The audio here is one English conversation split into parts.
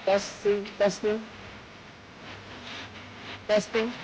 Testing, testing, testing.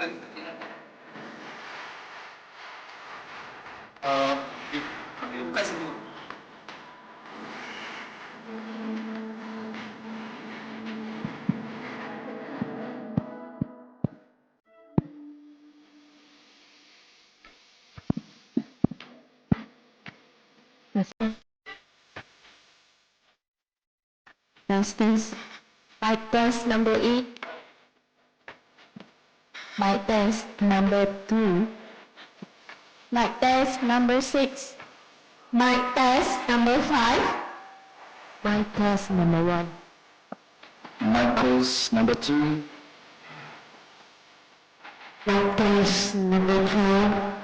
Buka sini. Test. Mic test number 8. Mic test number 2. Mic test number 6. Mic test number 5. Mic test number 1. Mic test number 2. Mic test number 4.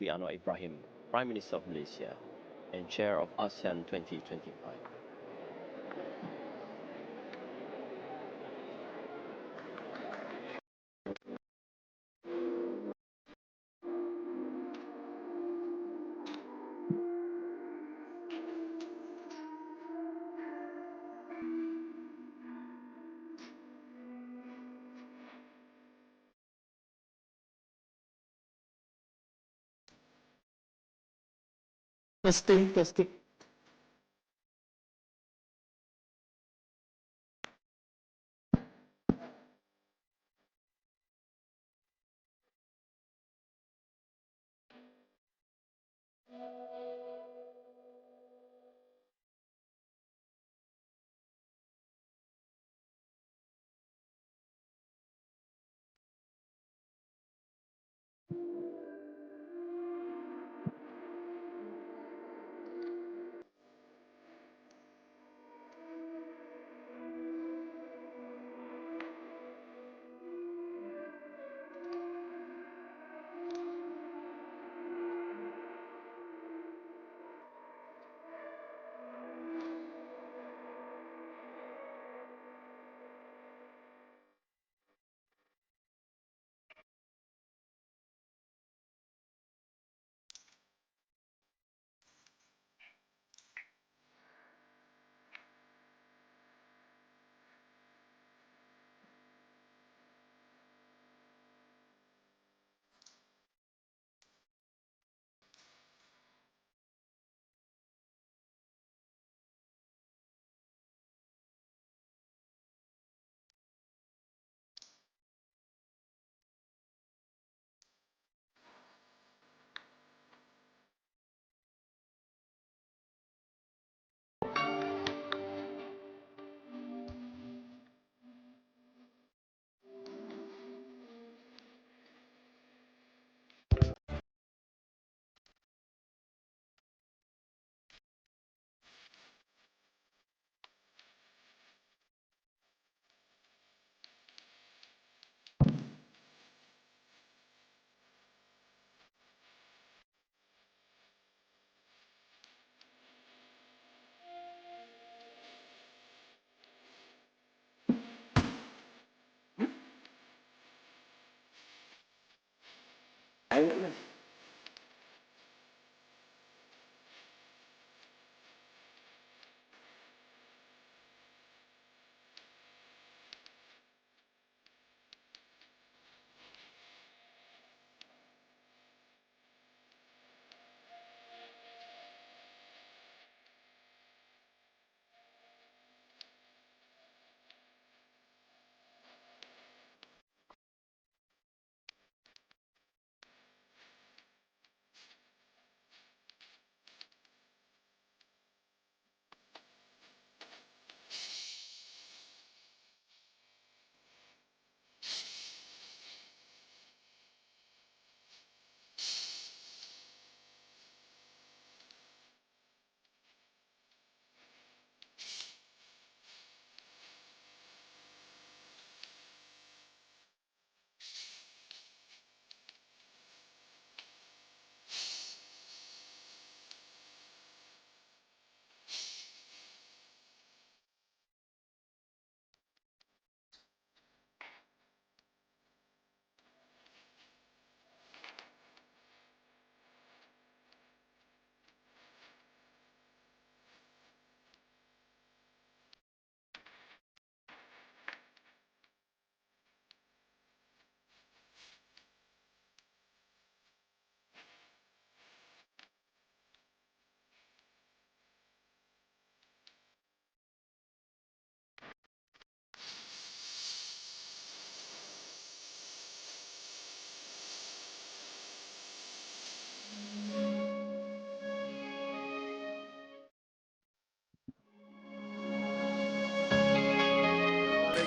Dr. Anwar Ibrahim, Prime Minister of Malaysia and Chair of ASEAN 2025. Testing.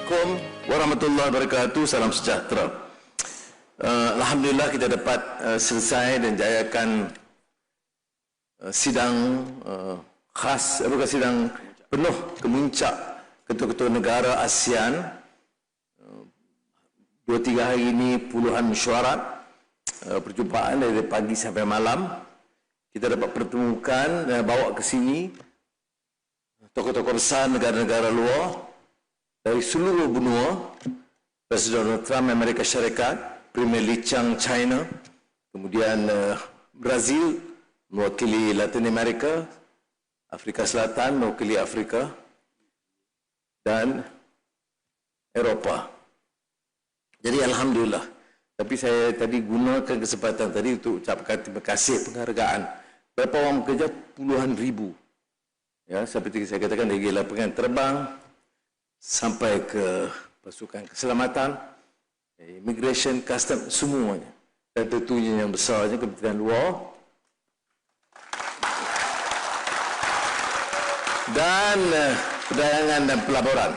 Assalamualaikum warahmatullahi wabarakatuh. Salam sejahtera. Alhamdulillah kita dapat selesai dan jayakan sidang khas, sidang penuh kemuncak ketua-ketua negara ASEAN. 2-3 hari ini puluhan mesyuarat perjumpaan dari pagi sampai malam. Kita dapat pertemukan dan bawa ke sini tokoh-tokoh besar negara-negara luar dari seluruh benua. Presiden Donald Trump Amerika Syarikat, Premier Li Chang China, kemudian Brazil mewakili Latin Amerika, Afrika Selatan mewakili Afrika, dan Eropah. Jadi alhamdulillah. Tapi saya tadi gunakan kesempatan tadi untuk ucapkan terima kasih penghargaan. Berapa orang bekerja? Puluhan ribu. Ya, seperti saya katakan dari lapangan terbang sampai ke pasukan keselamatan, immigration, custom, semuanya. Dan tentunya yang besarnya Kementerian Luar dan perdagangan dan pelaburan.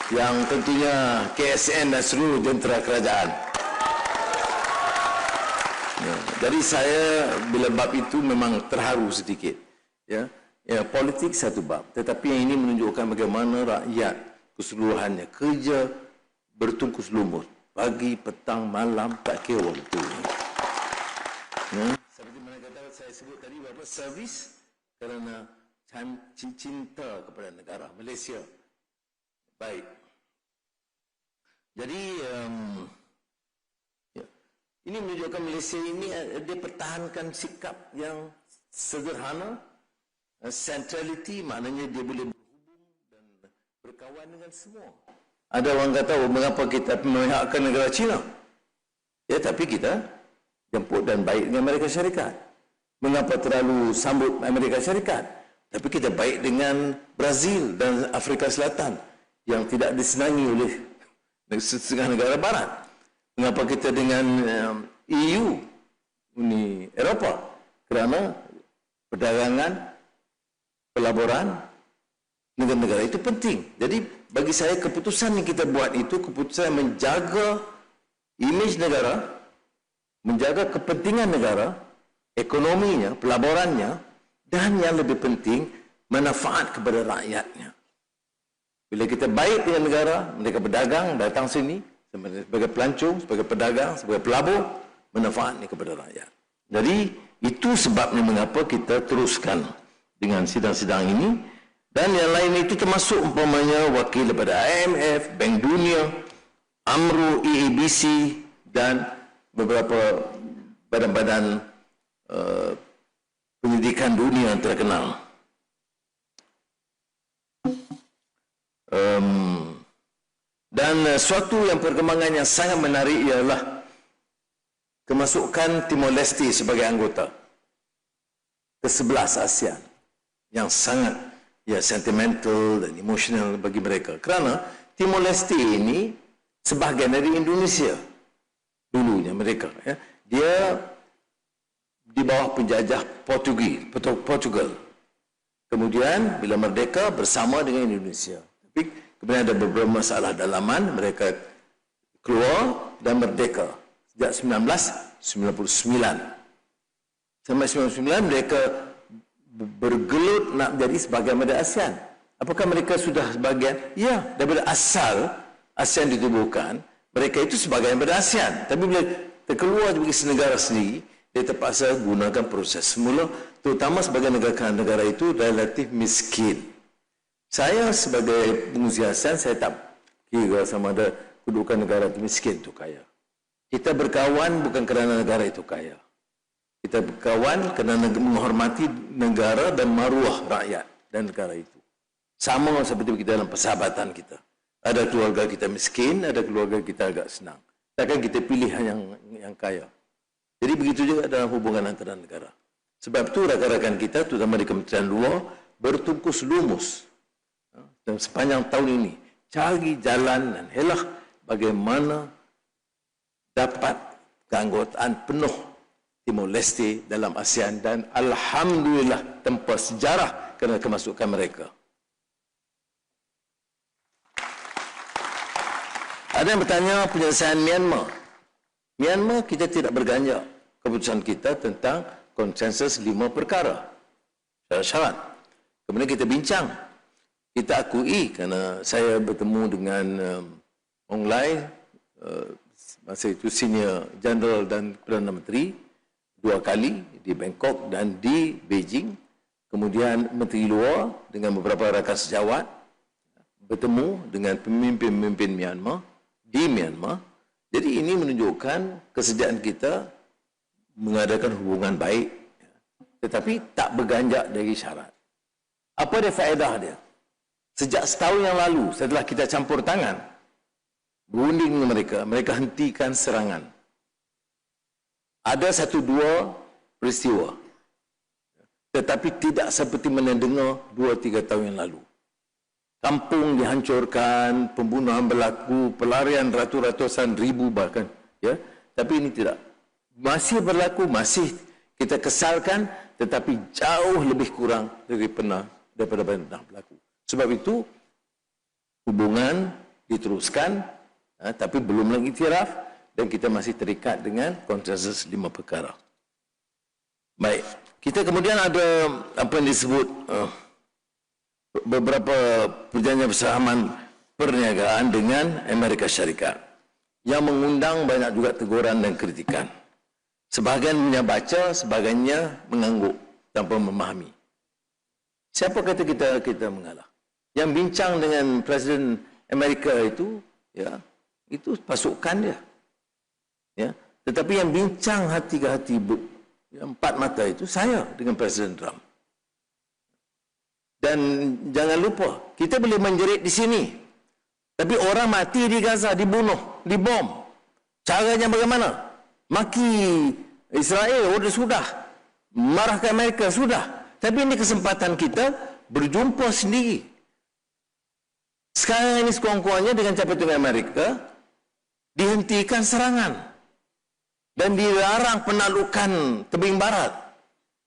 Yang tentunya KSN dan seluruh jentera kerajaan. Ya, jadi saya bila bab itu memang terharu sedikit. Ya, politik satu bab, tetapi yang ini menunjukkan bagaimana rakyat keseluruhannya kerja bertungkus lumus pagi, petang, malam, tak kira waktu. Ya, seperti mana kata saya sebut tadi, bahawa servis kerana cinta kepada negara Malaysia. Baik. Jadi ini menunjukkan Malaysia ini dia pertahankan sikap yang sederhana, centrality, maknanya dia boleh berhubung dan berkawan dengan semua. Ada orang kata, mengapa kita memihakkan negara China? Ya, tapi kita jemput dan baik dengan Amerika Syarikat. Mengapa terlalu sambut Amerika Syarikat? Tapi kita baik dengan Brazil dan Afrika Selatan yang tidak disenangi oleh setengah negara barat. Mengapa kita dengan EU, Uni Eropah? Kerana perdagangan, pelaburan, negara-negara itu penting. Jadi bagi saya keputusan yang kita buat itu keputusan menjaga imej negara, menjaga kepentingan negara, ekonominya, pelaburannya, dan yang lebih penting manfaat kepada rakyatnya. Bila kita baik dengan negara, mereka berdagang, datang sini sebagai pelancong, sebagai pedagang, sebagai pelabur, manfaatnya kepada rakyat. Jadi itu sebabnya mengapa kita teruskan dengan sidang-sidang ini, dan yang lain itu termasuk umpamanya wakil daripada IMF, Bank Dunia, AMRO, EABC dan beberapa badan-badan pendidikan dunia yang terkenal. Dan suatu yang perkembangan yang sangat menarik ialah kemasukan Timor Leste sebagai anggota ke-11 ASEAN yang sangat sentimental dan emosional bagi mereka, kerana Timor Leste ini sebahagian dari Indonesia dulunya mereka, dia di bawah penjajah Portugal. Kemudian bila merdeka bersama dengan Indonesia. Tapi kemudian ada beberapa masalah dalaman, mereka keluar dan merdeka sejak 1999. Sampai 1999 mereka bergelut nak menjadi sebahagian daripada ASEAN. Apakah mereka sudah sebahagian? Ya, daripada asal ASEAN ditubuhkan, mereka itu sebahagian daripada ASEAN. Tapi bila terkeluar sebagai negara sendiri, dia terpaksa gunakan proses semula, terutama sebagai negara itu relatif miskin. Saya sebagai pengurusi ASEAN, saya tak kira sama ada kedudukan negara itu miskin itu kaya. Kita berkawan bukan kerana negara itu kaya. Kita berkawan kerana menghormati negara dan maruah rakyat dan negara itu. Sama seperti kita dalam persahabatan kita. Ada keluarga kita miskin, ada keluarga kita agak senang. Takkan kita pilih yang kaya. Jadi begitu juga dalam hubungan antara negara. Sebab itu rakan-rakan kita, terutama di Kementerian Luar, bertungkus lumus dan sepanjang tahun ini cari jalan dan helah bagaimana dapat keanggotaan penuh Timor Leste dalam ASEAN, dan alhamdulillah tempa sejarah kerana kemasukan mereka. Ada yang bertanya penyelesaian Myanmar. Myanmar kita tidak berganjak keputusan kita tentang konsensus 5 perkara syarat-syarat. Kemudian kita bincang, kita akui kerana saya bertemu dengan orang lain masa itu senior general dan Perdana Menteri, 2 kali di Bangkok dan di Beijing. Kemudian Menteri Luar dengan beberapa rakan sejawat bertemu dengan pemimpin-pemimpin Myanmar di Myanmar. Jadi ini menunjukkan kesediaan kita mengadakan hubungan baik, tetapi tak berganjak dari syarat. Apa dia faedah dia? Sejak setahun yang lalu, setelah kita campur tangan, berunding dengan mereka, mereka hentikan serangan. Ada 1-2 peristiwa, tetapi tidak seperti mana dengar 2-3 tahun yang lalu. Kampung dihancurkan, pembunuhan berlaku, pelarian ratus-ratusan ribu bahkan. Ya, tapi ini tidak. Masih berlaku, masih kita kesalkan, tetapi jauh lebih kurang daripada pernah berlaku. Sebab itu, hubungan diteruskan, tapi belum lagi iktiraf, dan kita masih terikat dengan konsensus 5 perkara. Baik, kita kemudian ada apa yang disebut beberapa perjanjian persamaan perniagaan dengan Amerika Syarikat yang mengundang banyak juga teguran dan kritikan. Sebahagian baca, sebahagiannya mengangguk tanpa memahami. Siapa kata kita mengalah? Yang bincang dengan Presiden Amerika itu, ya, itu pasukan dia. Ya, tetapi yang bincang hati ke hati, empat mata itu saya dengan Presiden Trump. Dan jangan lupa, kita boleh menjerit di sini, tapi orang mati di Gaza, dibunuh, dibom. Caranya bagaimana? Maki Israel, sudah. Marah ke Amerika, sudah. Tapi ini kesempatan kita berjumpa sendiri. Sekarang ini sekurang-kurangnya dengan Capitan Amerika, dihentikan serangan. Dan dilarang penaklukan tebing barat.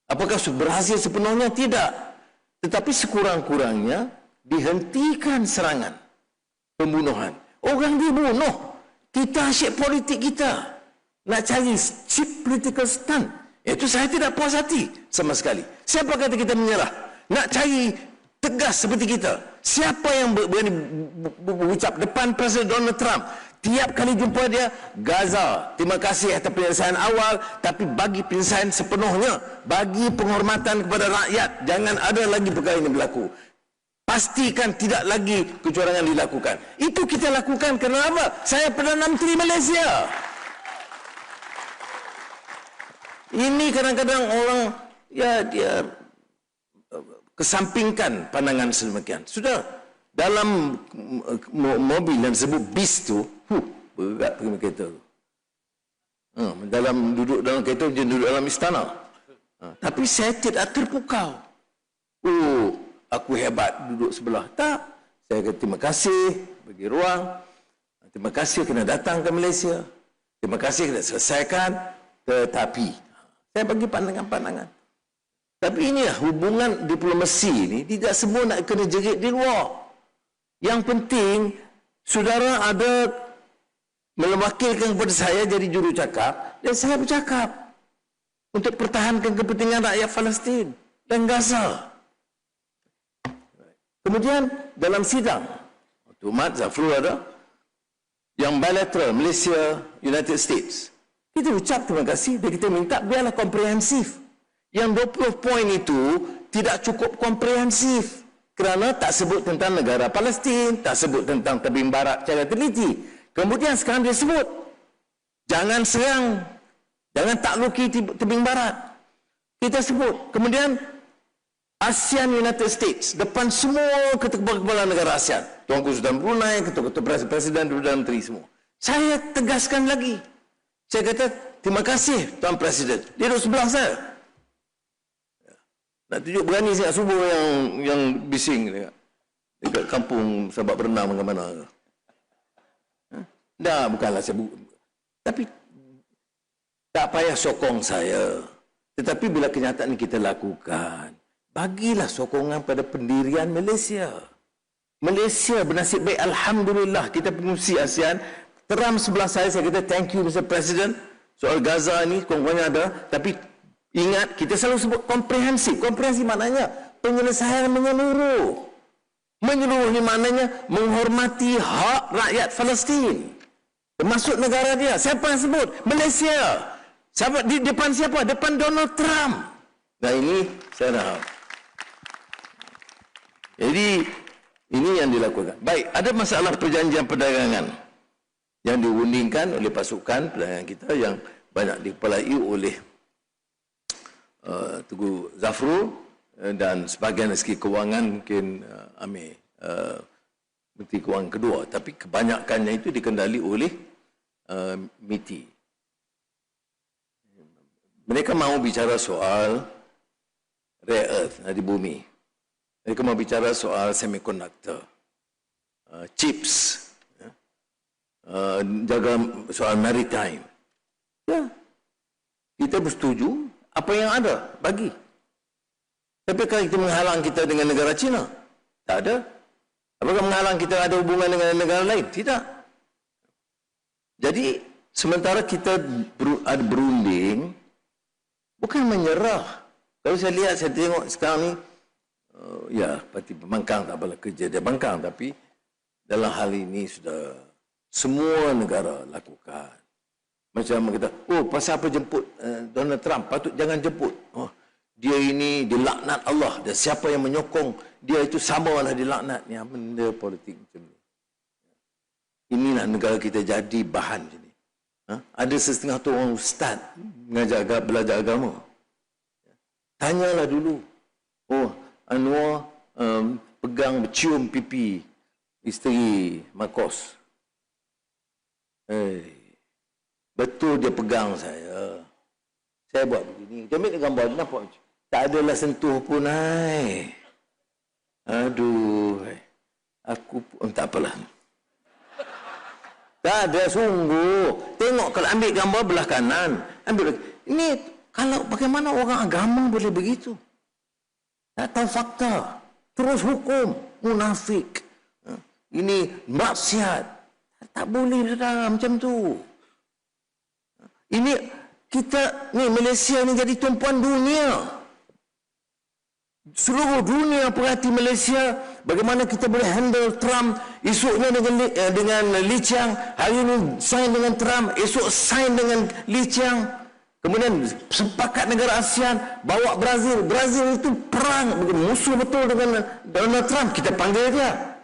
Apakah berhasil sepenuhnya? Tidak. Tetapi sekurang-kurangnya dihentikan serangan, pembunuhan. Orang dibunuh. Kita asyik politik kita. Nak cari cheap political stunt. Itu saya tidak puas hati sama sekali. Siapa kata kita menyerah? Nak cari tegas seperti kita. Siapa yang berani berucap depan Presiden Donald Trump? Tiap kali jumpa dia, Gaza, terima kasih atas penyelesaian awal, tapi bagi penyelesaian sepenuhnya, bagi penghormatan kepada rakyat, jangan ada lagi perkara ini berlaku. Pastikan tidak lagi kecurangan dilakukan. Itu kita lakukan kerana apa? Saya Perdana Menteri Malaysia. Ini kadang-kadang orang, ya dia kesampingkan pandangan sedemikian. Sudah, dalam mobil yang disebut bis tu, berat pergi kereta tu. Duduk dalam kereta macam duduk dalam istana. Tapi saya tidak terpukau. Aku hebat duduk sebelah. Tak. Saya kata terima kasih bagi ruang. Terima kasih kena datang ke Malaysia. Terima kasih kena selesaikan. Tetapi saya bagi pandangan-pandangan. Tapi inilah hubungan diplomasi ini tidak semua nak kena jerit di luar. Yang penting saudara ada mewakilkan kepada saya jadi jurucakap dan saya bercakap untuk pertahankan kepentingan rakyat Palestin dan Gaza. Kemudian dalam sidang Tumat Zafrul ada yang bilateral Malaysia United States, kita ucap terima kasih dan kita minta biarlah komprehensif. Yang 20 poin itu tidak cukup komprehensif kerana tak sebut tentang negara Palestin, tak sebut tentang tebing barat secara teliti. Kemudian sekarang dia sebut jangan serang, jangan takluki tebing barat. Kita sebut. Kemudian ASEAN United States depan semua kepala negara ASEAN, Tuanku Sultan Brunei, ketua-ketua presiden, Perdana Menteri semua. Saya tegaskan lagi. Saya kata terima kasih Tuan Presiden. Dia duduk sebelah saya. Nak tunjuk berani saya subuh yang bising dekat kampung Sabak Berenang ke mana. Dah bukanlah saya tapi tak payah sokong saya. Tetapi bila kenyataan ini kita lakukan, bagilah sokongan pada pendirian Malaysia. Malaysia bernasib baik, alhamdulillah kita pengurusi ASEAN. Teram sebelah saya kata thank you Mr. President. Soal Gaza ni kurang-kurangnya ada, tapi ingat, kita selalu sebut komprehensif. Komprehensif maknanya penyelesaian menyeluruh. Menyeluruh ni maknanya menghormati hak rakyat Palestin. Termasuk negara dia. Siapa yang sebut? Malaysia. Siapa di depan siapa? Depan Donald Trump. Nah ini saya nak. Jadi ini yang dilakukan. Baik, ada masalah perjanjian perdagangan yang diundingkan oleh pasukan perdagangan kita yang banyak dikepalai oleh Tugu Zafrul dan sebahagian dari segi kewangan mungkin Amir Menteri Kewangan kedua, tapi kebanyakannya itu dikendali oleh MITI. Mereka mahu bicara soal rare earth di bumi. Mereka mahu bicara soal semiconductor, chips, jaga soal maritime. Ya, kita bersetuju apa yang ada, bagi. Tapi kalau kita menghalang kita dengan negara China? Tak ada. Apakah menghalang kita ada hubungan dengan negara lain? Tidak. Jadi, sementara kita ada berunding, bukan menyerah. Kalau saya lihat, saya tengok sekarang ni, ya, parti pembangkang tak apalah kerja dia bangkang, tapi dalam hal ini sudah semua negara lakukan. Macam kita, oh pasal apa jemput Donald Trump, patut jangan jemput. Oh, dia ini dilaknat Allah, dan siapa yang menyokong dia itu samalah dilaknat. Ya, benda politik macam ni. Inilah negara kita jadi bahan macam ni. Ada setengah tu orang ustaz belajar agama. Tanyalah dulu. Oh, Anwar pegang cium pipi isteri Marcos. Betul dia pegang saya. Saya buat begini. Dia ambil gambar, nampak? Tak adalah sentuh pun, hai. Aduh. Aku pun, tak apalah. Tak ada, sungguh. Tengok, kalau ambil gambar belah kanan. Ambil lagi. Ini, kalau bagaimana orang agama boleh begitu? Tak tahu fakta. Terus hukum. Munafik. Ini maksiat. Tak boleh, saudara, macam tu. Ini kita ni Malaysia ni jadi tumpuan dunia. Seluruh dunia perhati Malaysia, bagaimana kita boleh handle Trump, esoknya dengan Lee Chiang, hari ini sign dengan Trump, esok sign dengan Lee Chiang. Kemudian sepakat negara ASEAN bawa Brazil. Brazil itu perang musuh betul dengan Donald Trump, kita panggil dia.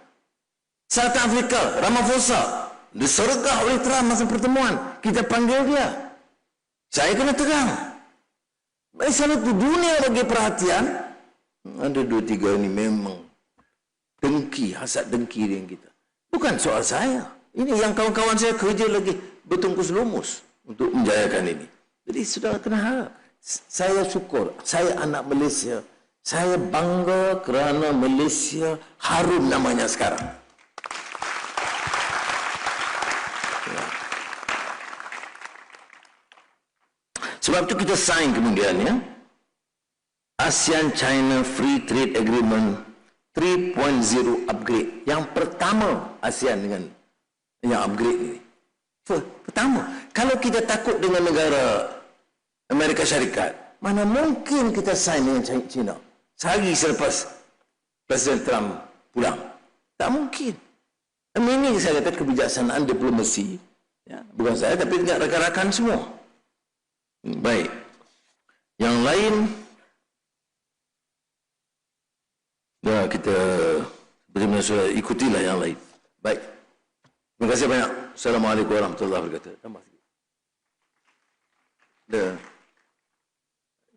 South Africa, Ramaphosa disergah oleh Trump masa pertemuan, kita panggil dia. Saya kena tegang. Malaysia itu dunia bagi perhatian. Ada 2-3 ini memang dengki, hasad dengki dengan kita. Bukan soal saya. Ini yang kawan-kawan saya kerja lagi bertungkus lumus untuk menjayakan ini. Jadi saudara kena harap. Saya syukur, saya anak Malaysia. Saya bangga kerana Malaysia harum namanya sekarang. Sebab itu kita sign kemudian ya. ASEAN China Free Trade Agreement 3.0 upgrade. Yang pertama ASEAN dengan yang upgrade ini. Pertama, kalau kita takut dengan negara Amerika Syarikat, mana mungkin kita sign dengan China sehari selepas Presiden Trump pulang? Tak mungkin. Ini saya kata kebijaksanaan diplomasi. Ya, bukan saya tapi juga rakan-rakan semua. Baik. Yang lain, ya kita benar-benar sudah ikutilah yang lain. Baik. Terima kasih banyak. Assalamualaikum warahmatullahi wabarakatuh. Tambah sikit.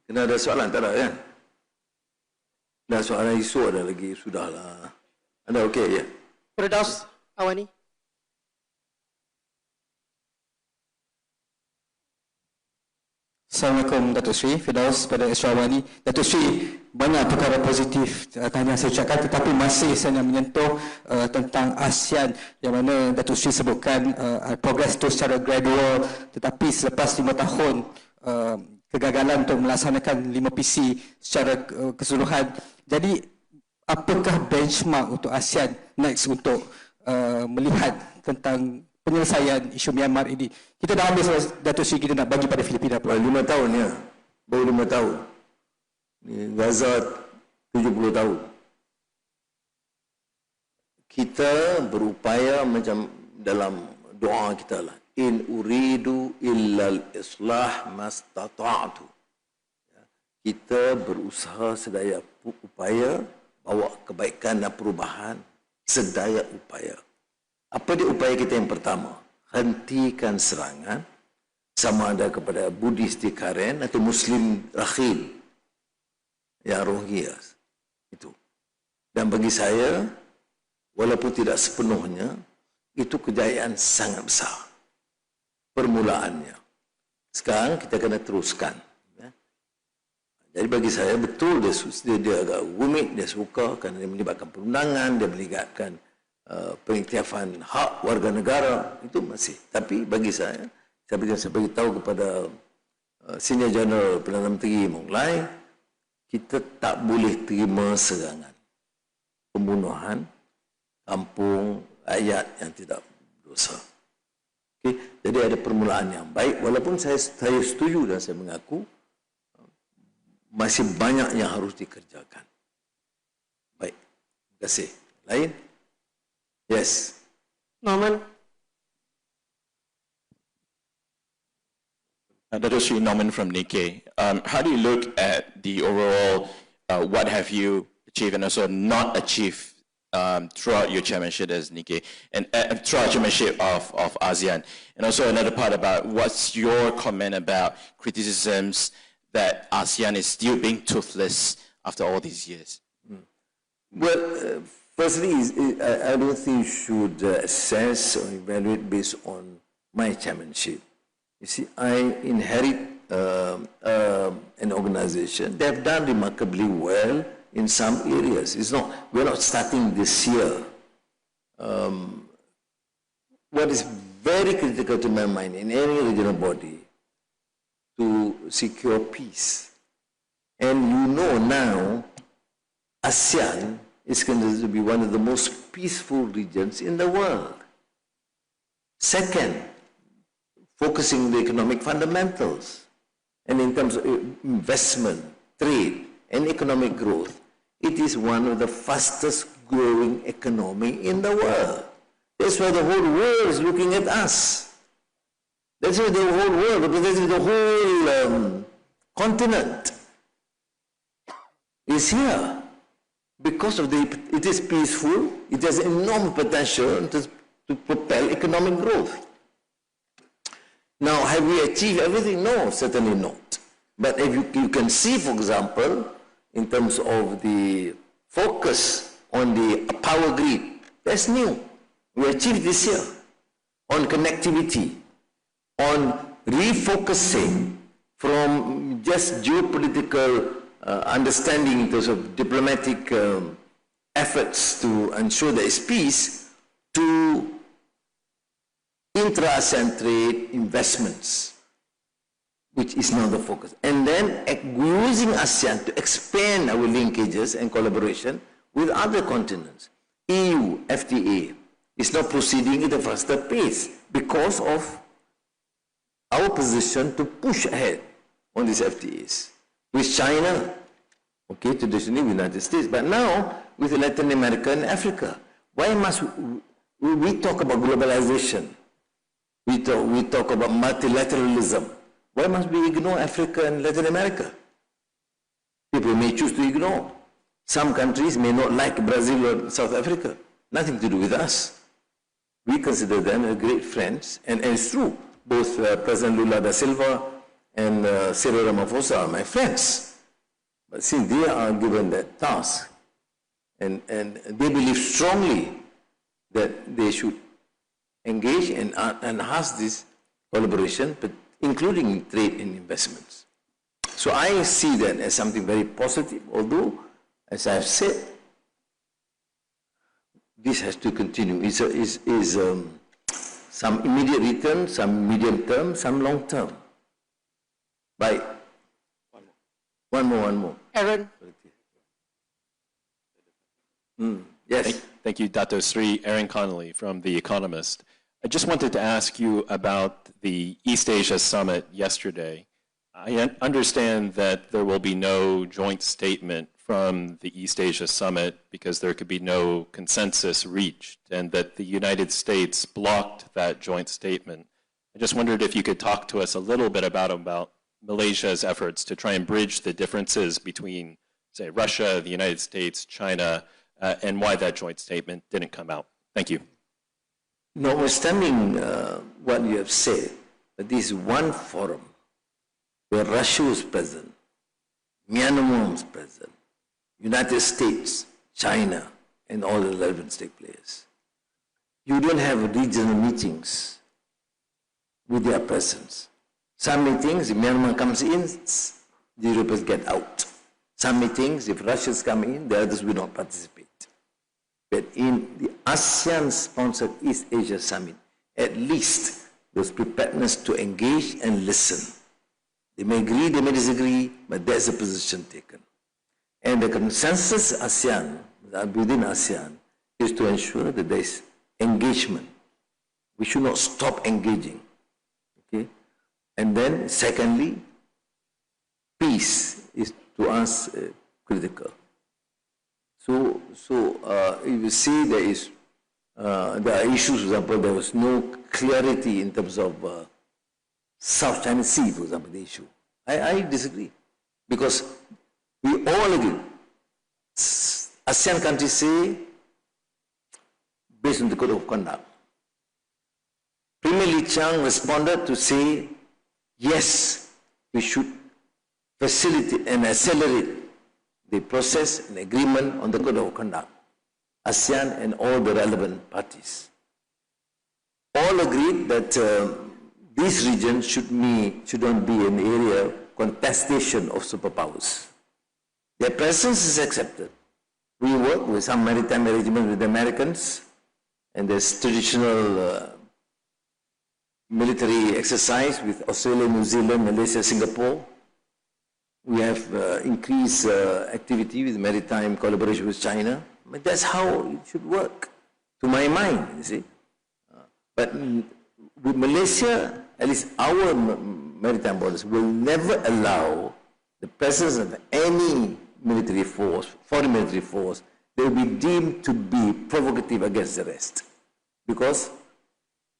Kena ada soalan tak ada kan? Dah soalan isu ada lagi, sudahlah. Ada okey ya? Firdaus Awani. Assalamualaikum Datuk Seri, Firdaus pada Awani. Datuk Seri, banyak perkara positif tanya saya ucapkan, tetapi masih saya nak menyentuh tentang ASEAN yang mana Datuk Seri sebutkan progres itu secara gradual, tetapi selepas 5 tahun kegagalan untuk melaksanakan 5 PC secara keseluruhan. Jadi apakah benchmark untuk ASEAN next untuk melihat tentang penyelesaian isu Myanmar ini? Kita dah habis Datuk Seri, kita nak bagi pada Filipina pula. 5 tahun ya. Baru 5 tahun. Ni Gaza 70 tahun. Kita berupaya macam dalam doa kita lah. in uridu illal islah mastata'tu. Kita berusaha sedaya upaya bawa kebaikan dan perubahan sedaya upaya. Apa dia upaya kita yang pertama? Hentikan serangan sama ada kepada Buddhis di Karen atau Muslim Rakhine yang Rohingya itu. Dan bagi saya, walaupun tidak sepenuhnya, itu kejayaan sangat besar permulaannya. Sekarang kita kena teruskan. Jadi bagi saya betul dia agak rumit, dia suka kerana dia melibatkan perundangan, dia melibatkan pengiktirafan hak warga negara, itu masih. Tapi bagi saya beritahu kepada Senior General Perdana Menteri Monglai, kita tak boleh terima serangan, pembunuhan kampung rakyat yang tidak berdosa. Okay? Jadi ada permulaan yang baik, walaupun saya setuju dan saya mengaku masih banyak yang harus dikerjakan. Baik, terima kasih. Lain? Yes. Norman. Dato' Sri Norman from Nikkei. How do you look at the overall, what have you achieved and also not achieved throughout your chairmanship as Nikkei, and throughout chairmanship of ASEAN? And also another part about what's your comment about criticisms that ASEAN is still being toothless after all these years? Well, firstly, I don't think you should assess or evaluate based on my chairmanship. You see, I inherit an organization. They have done remarkably well in some areas. We're not starting this year. What is very critical to my mind in any regional body to secure peace. And you know now, ASEAN is considered to be one of the most peaceful regions in the world. Second, focusing on the economic fundamentals. And in terms of investment, trade, and economic growth, it is one of the fastest growing economy in the world. That's why the whole world is looking at us. That's why the whole world, that's why the whole continent is here. Because of it is peaceful, it has enormous potential to propel economic growth. Now, have we achieved everything? No, certainly not. But if you can see, for example, in terms of the focus on the power grid, that's new. We achieved this year on connectivity, on refocusing from just geopolitical understanding in terms of diplomatic efforts to ensure there is peace, to intra-ASEAN trade investments, which is now the focus. And then using ASEAN to expand our linkages and collaboration with other continents. EU, FTA, is now proceeding at a faster pace because of our position to push ahead on these FTAs. With China, okay, traditionally with the United States, but now with Latin America and Africa. Why must we talk about globalization? We talk about multilateralism. Why must we ignore Africa and Latin America? People may choose to ignore. Some countries may not like Brazil or South Africa. Nothing to do with us. We consider them as great friends, and it's true. Both President Lula da Silva and Cyril Ramaphosa are my friends. But since they are given that task, and they believe strongly that they should engage and enhance this collaboration, but including in trade and investments. So I see that as something very positive, although, as I have said, this has to continue. Is some immediate return, some medium term, some long term. Bye. One more. Aaron. Yes. Thank you, Dato' Sri. Aaron Connolly from The Economist. I just wanted to ask you about the East Asia Summit yesterday. I understand that there will be no joint statement from the East Asia Summit because there could be no consensus reached, and that the United States blocked that joint statement. I just wondered if you could talk to us a little bit about Malaysia's efforts to try and bridge the differences between, say, Russia, the United States, China, and why that joint statement didn't come out. Thank you. Notwithstanding what you have said, that this is one forum where Russia was present, Myanmar was present, United States, China, and all the relevant state players. You don't have regional meetings with their presence. Some meetings, if Myanmar comes in, the Europeans get out. Some meetings, if Russians come in, the others will not participate. But in the ASEAN-sponsored East Asia Summit, at least there was preparedness to engage and listen. They may agree, they may disagree, but that's the position taken. And the consensus ASEAN, within ASEAN, is to ensure that there is engagement. We should not stop engaging. Okay? And then, secondly, peace is to us critical. So if you see there are issues, for example, there was no clarity in terms of South China Sea, for example, the issue. I disagree, because we all agree. ASEAN countries say, based on the code of conduct. Premier Lee Chang responded to say, yes, we should facilitate and accelerate the process and agreement on the code of conduct, ASEAN and all the relevant parties. All agreed that this region should not be an area of contestation of superpowers. Their presence is accepted. We work with some maritime arrangements with the Americans, and there's traditional military exercise with Australia, New Zealand, Malaysia, Singapore. We have increased activity with maritime collaboration with China. But that's how it should work, to my mind, you see. But with Malaysia, at least our maritime borders will never allow the presence of any military force, foreign military force, they will be deemed to be provocative against the rest, because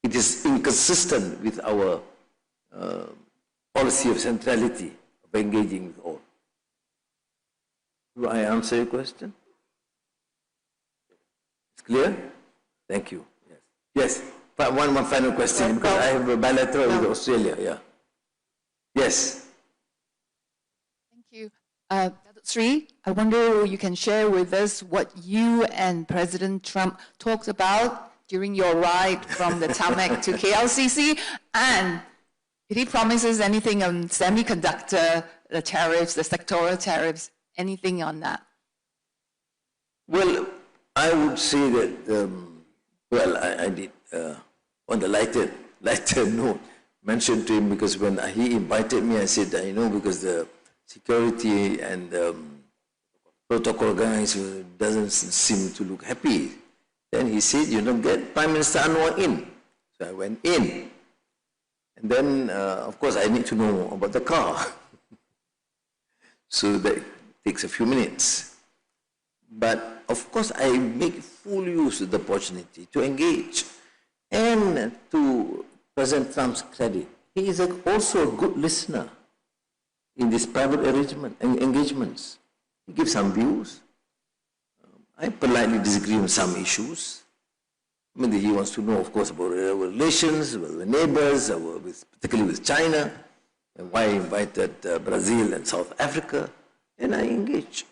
it is inconsistent with our policy of centrality, of engaging with all. Do I answer your question? It's clear? Thank you. Yes. Yes. But one final question, because I have a bilateral with Australia. Yeah. Yes. Thank you. Sri, I wonder you can share with us what you and President Trump talked about during your ride from the tarmac to KLCC, and if he promises anything on semiconductor, the tariffs, the sectoral tariffs, anything on that? Well, I would say that, I did, on the lighter note, mention to him, because when he invited me, I said, because the security and protocol guys doesn't seem to look happy. Then he said, get Prime Minister Anwar in. So I went in. And then, of course, I need to know about the car. So that takes a few minutes. But, of course, I make full use of the opportunity to engage. And to President Trump's credit, he is also a good listener in these private engagements. He gives some views. I politely disagree on some issues. I mean, he wants to know, of course, about our relations with neighbors, particularly with China, and why I invited Brazil and South Africa, and I engage.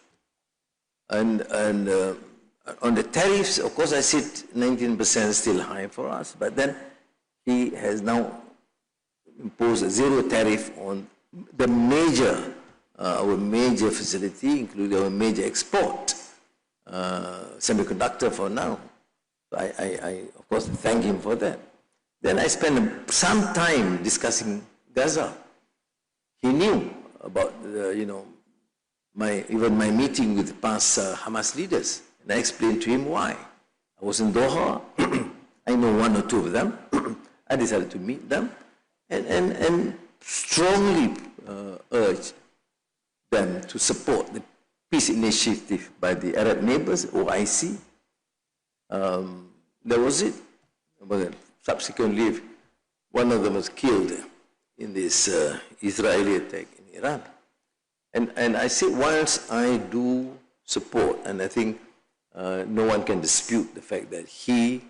And on the tariffs, of course, I said 19% is still high for us, but then he has now imposed a zero tariff on the major, our major facility, including our major export, semiconductor for now. So I, of course, thank him for that. Then I spent some time discussing Gaza. He knew about, even my meeting with past Hamas leaders. And I explained to him why. I was in Doha. I know one or two of them. I decided to meet them and strongly urge them to support the peace initiative by the Arab neighbors, OIC. That was it. But subsequently, one of them was killed in this Israeli attack in Iran. And I say, whilst I do support, and I think no one can dispute the fact that he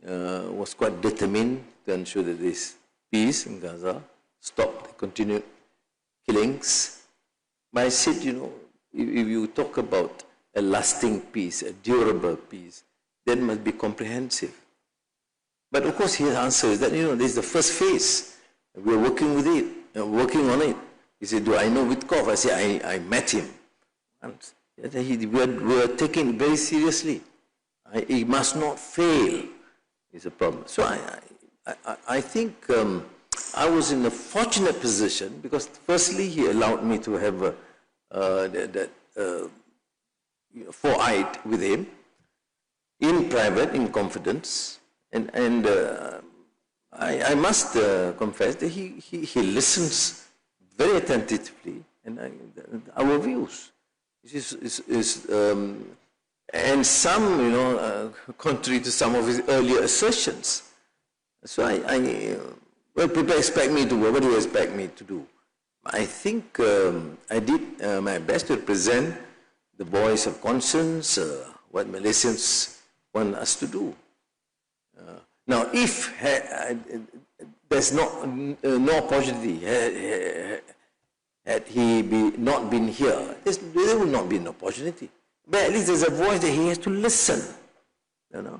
was quite determined to ensure that this peace in Gaza, stop the continued killings. But I said, you know, if you talk about a lasting peace, a durable peace, that must be comprehensive. But of course, his answer is that, you know, this is the first phase. We're working with it, working on it. He said, do I know Witkoff? I said, I met him. We are taking it very seriously. It must not fail, is a problem. So I think I was in a fortunate position because firstly, he allowed me to have that forthright with him in private, in confidence. And I must confess that he listens very attentively and our views. And some, you know, contrary to some of his earlier assertions. So well, people expect me to, what do you expect me to do? I think I did my best to represent the voice of conscience, what Malaysians want us to do. Now, if there's no opportunity, had he not been here, there would not be an opportunity. But at least there's a voice that he has to listen, you know.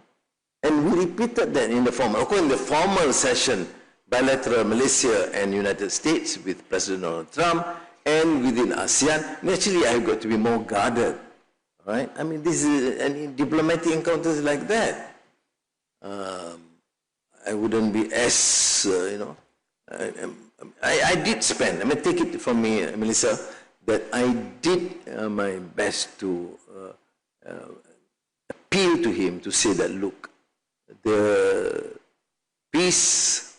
And we repeated that in the formal session, bilateral Malaysia and United States with President Donald Trump, and within ASEAN. Naturally, I've got to be more guarded, right? I mean, this is any diplomatic encounters like that. I wouldn't be as, you know, I did spend, I mean, take it from me, Melissa, that I did my best to appeal to him to say that, look, the peace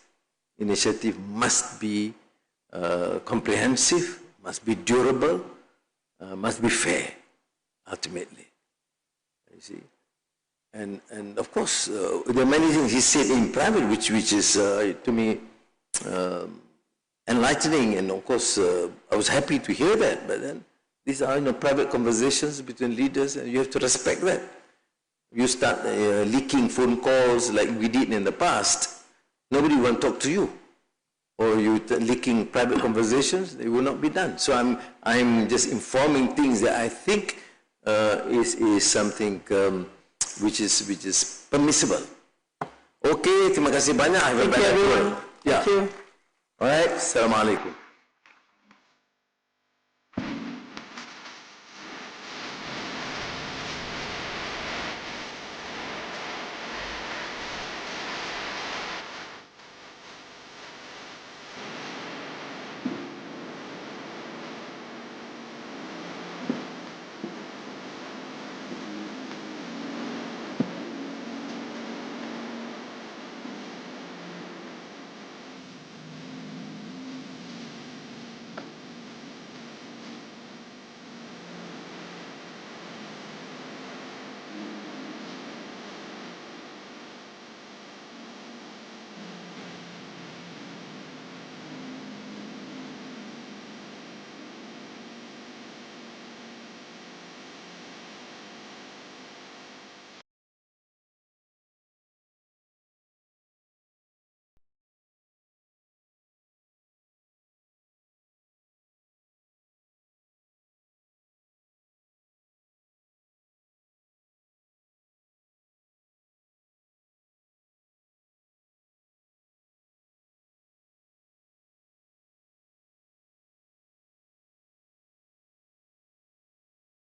initiative must be comprehensive, must be durable, must be fair, ultimately. You see? And of course, there are many things he said in private, which is, to me, enlightening, and of course, I was happy to hear that, but then these are, you know, private conversations between leaders, and you have to respect that. You start leaking phone calls like we did in the past, nobody will talk to you. Or you leaking private conversations, they will not be done. So I'm just informing things that I think is something which is permissible. Okay, terima kasih banyak. Thank you, everyone. Yeah. Thank you. All right, Assalamualaikum.